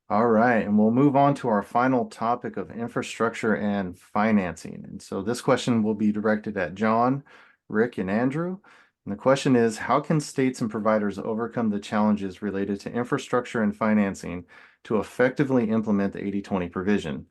All right, and we'll move on to our final topic of infrastructure and financing. And so this question will be directed at John, Rick, and Andrew. And the question is, how can states and providers overcome the challenges related to infrastructure and financing to effectively implement the 80/20 provision,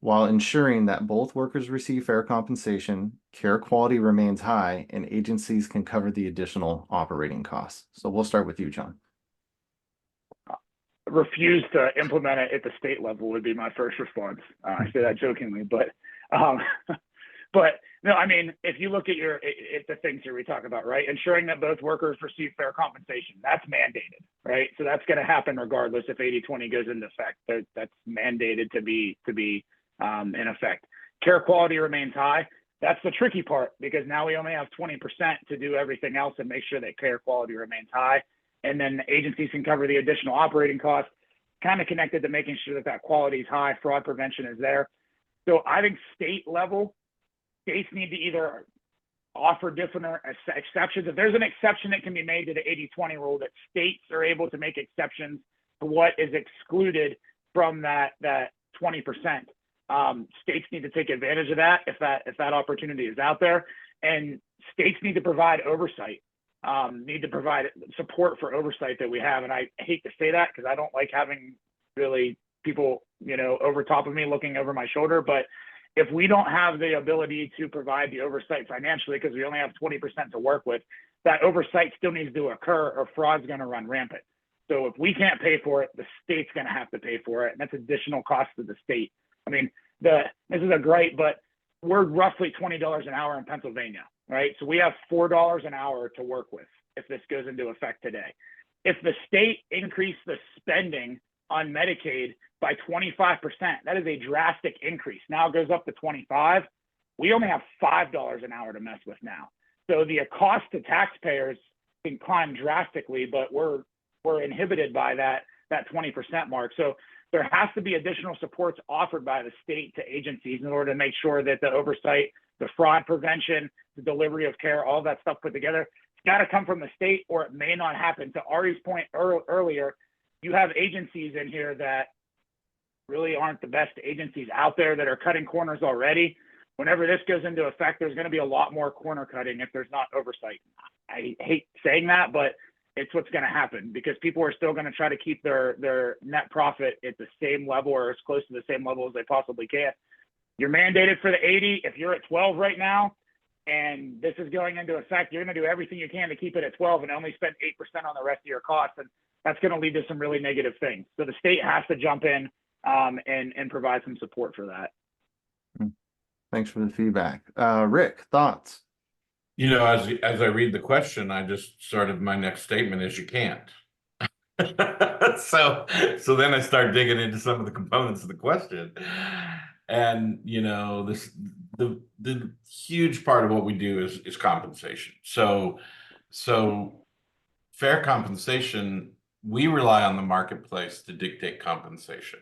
while ensuring that both workers receive fair compensation, care quality remains high, and agencies can cover the additional operating costs? So we'll start with you, John. Refuse to implement it at the state level would be my first response. I say that jokingly, um, but no, I mean, if you look at the things here we talk about, right, ensuring that both workers receive fair compensation, that's mandated, right? So that's going to happen regardless if 80/20 goes into effect. That's mandated to be in effect. Care quality remains high. That's the tricky part because now we only have 20% to do everything else and make sure that care quality remains high. And then the agencies can cover the additional operating costs, kind of connected to making sure that that quality is high, fraud prevention is there. So I think state level, states need to either offer different exceptions. If there's an exception that can be made to the 80/20 rule, that states are able to make exceptions to what is excluded from that 20%. States need to take advantage of that if that opportunity is out there, and states need to provide oversight. Need to provide support for oversight that we have. And I hate to say that because I don't like having really people, over top of me looking over my shoulder. But if we don't have the ability to provide the oversight financially, because we only have 20% to work with, that oversight still needs to occur or fraud's going to run rampant. So if we can't pay for it, the state's going to have to pay for it. And that's additional cost to the state. I mean, this is a great, but we're roughly $20 an hour in Pennsylvania, right? So we have $4 an hour to work with if this goes into effect today. If the state increased the spending on Medicaid by 25%, that is a drastic increase. Now it goes up to 25. We only have $5 an hour to mess with now. So the cost to taxpayers can climb drastically, but we're inhibited by that 20% mark. So there has to be additional supports offered by the state to agencies in order to make sure that the oversight, the fraud prevention, the delivery of care, all that stuff put together, it's got to come from the state or it may not happen. To Ari's point earlier, you have agencies in here that really aren't the best agencies out there that are cutting corners already. Whenever this goes into effect, there's going to be a lot more corner cutting if there's not oversight. I hate saying that, but it's what's going to happen because people are still going to try to keep their net profit at the same level or as close to the same level as they possibly can. You're mandated for the 80. If you're at 12 right now and this is going into effect, you're going to do everything you can to keep it at 12 and only spend 8% on the rest of your costs. And that's going to lead to some really negative things. So the state has to jump in and provide some support for that. Thanks for the feedback. Rick, thoughts? As I read the question, I just started my next statement is you can't. So then I start digging into some of the components of the question. And the huge part of what we do is compensation. So fair compensation, we rely on the marketplace to dictate compensation.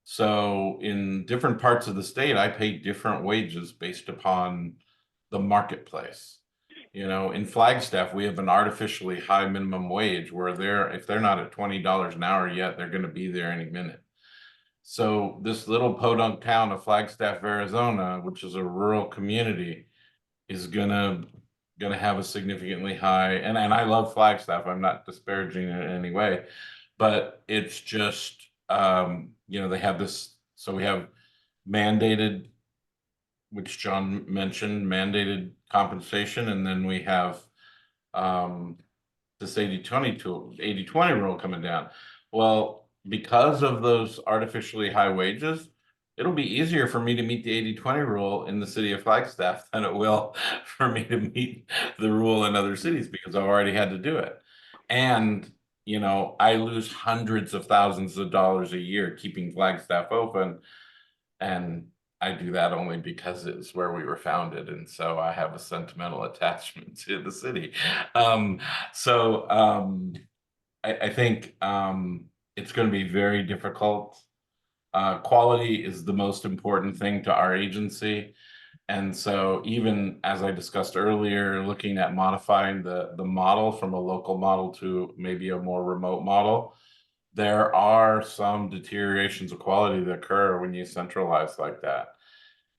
So in different parts of the state, I pay different wages based upon the marketplace. In Flagstaff, we have an artificially high minimum wage where if they're not at $20 an hour yet, they're going to be there any minute. So this little podunk town of Flagstaff, Arizona, which is a rural community, is gonna have a significantly high, and I love Flagstaff. I'm not disparaging it in any way, but it's just they have this. So we have mandated, which John mentioned, mandated compensation, and then we have this 80/20 rule coming down. Well, because of those artificially high wages, it'll be easier for me to meet the 80/20 rule in the city of Flagstaff than it will for me to meet the rule in other cities because I've already had to do it. And I lose hundreds of thousands of dollars a year keeping Flagstaff open, and I do that only because it's where we were founded, and so I have a sentimental attachment to the city. I think it's going to be very difficult. Quality is the most important thing to our agency. And so even as I discussed earlier, looking at modifying the model from a local model to maybe a more remote model, there are some deteriorations of quality that occur when you centralize like that.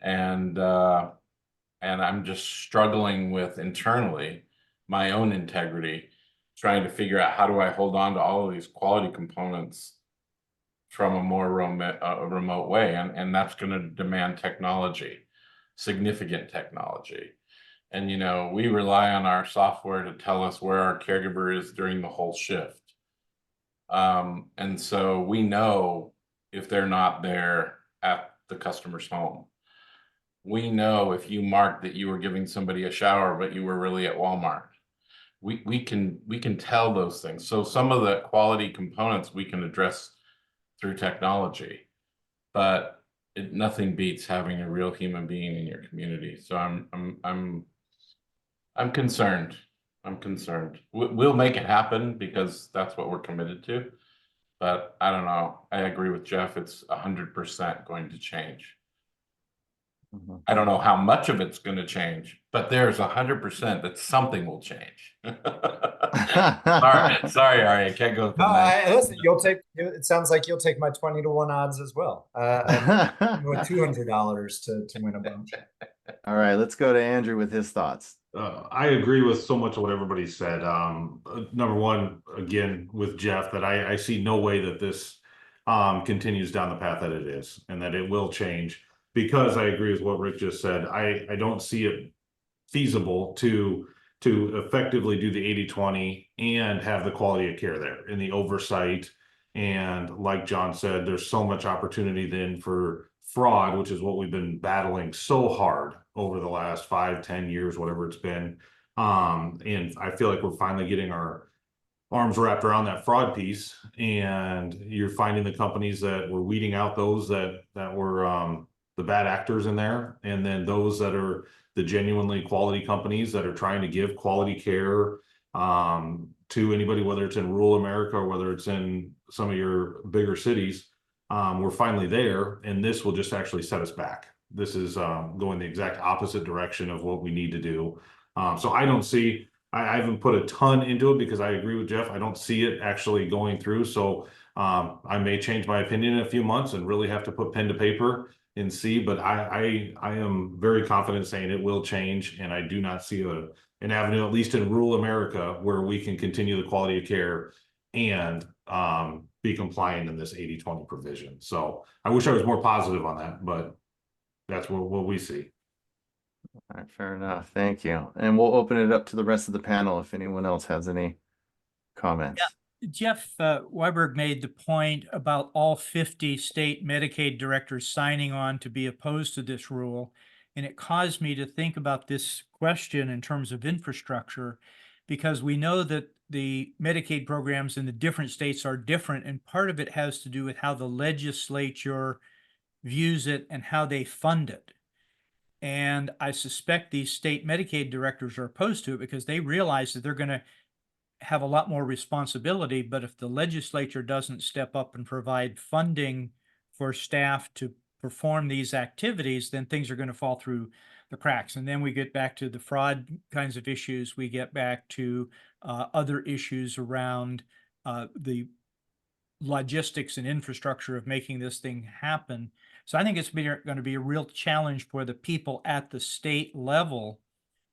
And I'm just struggling with internally my own integrity, trying to figure out how do I hold on to all of these quality components from a more remote way. And that's going to demand technology, significant technology. And, you know, we rely on our software to tell us where our caregiver is during the whole shift. And so we know if they're not there at the customer's home. We know if you marked that you were giving somebody a shower, but you were really at Walmart. We can tell those things. So some of the quality components we can address through technology, but nothing beats having a real human being in your community. So I'm concerned. I'm concerned. We'll make it happen because that's what we're committed to. But I don't know. I agree with Jeff. It's 100% going to change. Mhm. I don't know how much of it's going to change, but there's 100% that something will change. Sorry, Ari, I can't go with the No, nice. listen, it sounds like you'll take my 20-1 odds as well. With $200 to win a bunch. All right, let's go to Andrew with his thoughts. I agree with so much of what everybody said. Number one, again, with Jeff, that I see no way that this continues down the path that it is, and that it will change, because I agree with what Rick just said. I don't see it feasible to effectively do the 80-20 and have the quality of care there and the oversight. And like John said, there's so much opportunity then for fraud, which is what we've been battling so hard over the last 5-10 years, whatever it's been. And I feel like we're finally getting our arms wrapped around that fraud piece, and you're finding the companies that were weeding out those that were the bad actors in there, and then those that are the genuinely quality companies that are trying to give quality care to anybody, whether it's in rural America or whether it's in some of your bigger cities. We're finally there, and this will just actually set us back. This is going the exact opposite direction of what we need to do. So I don't see, I haven't put a ton into it because I agree with Jeff. I don't see it actually going through. So I may change my opinion in a few months and really have to put pen to paper and see, but I am very confident saying it will change, and I do not see an avenue, at least in rural America, where we can continue the quality of care and be compliant in this 80-20 provision. So I wish I was more positive on that, but that's what we see. All right, fair enough. Thank you. And we'll open it up to the rest of the panel if anyone else has any comments. Jeff Weiberg made the point about all 50 state Medicaid directors signing on to be opposed to this rule. And it caused me to think about this question in terms of infrastructure, because we know that the Medicaid programs in the different states are different. And part of it has to do with how the legislature views it and how they fund it. And I suspect these state Medicaid directors are opposed to it because they realize that they're going to have a lot more responsibility, but if the legislature doesn't step up and provide funding for staff to perform these activities, then things are going to fall through the cracks. And then we get back to the fraud kinds of issues. We get back to other issues around the logistics and infrastructure of making this thing happen. So I think it's going to be a real challenge for the people at the state level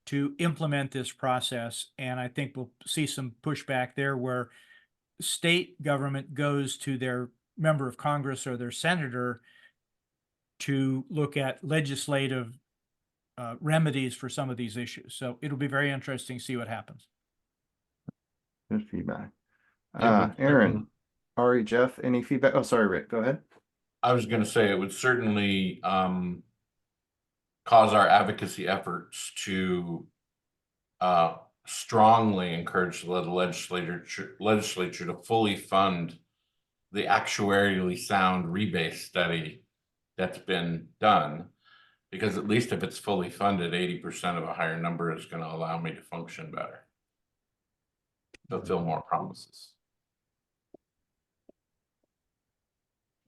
to implement this process. And I think we'll see some pushback there where state government goes to their member of Congress or their senator to look at legislative remedies for some of these issues. So it'll be very interesting to see what happens. Good feedback. Yeah, Aaron, Ari, Jeff, any feedback? Oh, sorry, Rick, go ahead. I was going to say it would certainly cause our advocacy efforts to strongly encourage the legislature to fully fund the actuarially sound rebate study that's been done, because at least if it's fully funded, 80% of a higher number is going to allow me to function better, fulfill more promises.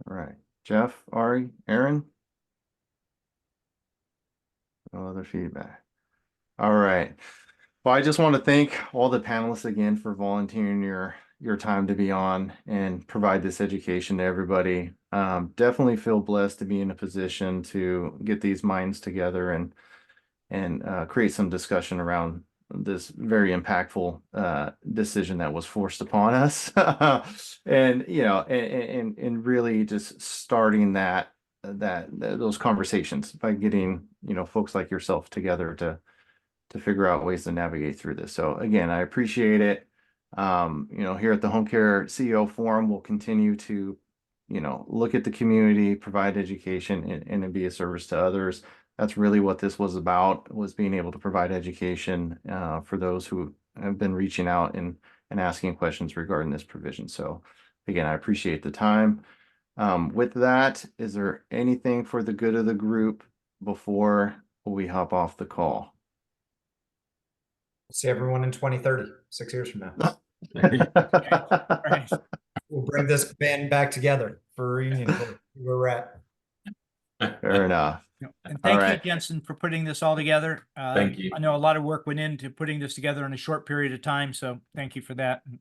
All right, Jeff, Ari, Aaron. No other feedback. All right. Well, I just want to thank all the panelists again for volunteering your time to be on and provide this education to everybody. Definitely feel blessed to be in a position to get these minds together and create some discussion around this very impactful decision that was forced upon us. And you know, and really just starting those conversations by getting, you know, folks like yourself together to figure out ways to navigate through this. So again, I appreciate it. You know, here at the Home Care CEO Forum, we'll continue to, you know, look at the community, provide education, and be a service to others. That's really what this was about, was being able to provide education for those who have been reaching out and asking questions regarding this provision. So again, I appreciate the time. With that, is there anything for the good of the group before we hop off the call? See everyone in 2030, 6 years from now. Right. We'll bring this band back together for a reunion. We'll see where we're at. Fair enough. And All thank right. you, Jensen, for putting this all together. Thank you. I know a lot of work went into putting this together in a short period of time, so thank you for that. And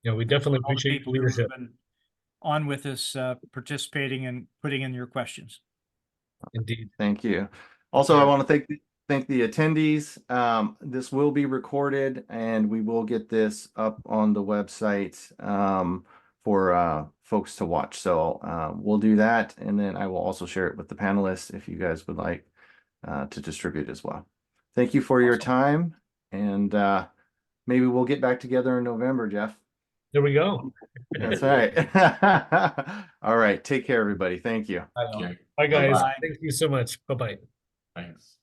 Yeah, we definitely all the appreciate people your who have leadership. been on with us, participating and putting in your questions. Indeed. Thank you. Also, I want to thank the attendees. This will be recorded and we will get this up on the website for folks to watch. So we'll do that, and then I will also share it with the panelists if you guys would like to distribute as well. Thank you for your Awesome. time, and maybe we'll get back together in November, Jeff. There we go. That's right. All right. Take care, everybody. Thank you. I know. Okay, Bye, guys. Bye-bye. Thank you so much. Bye-bye. thanks.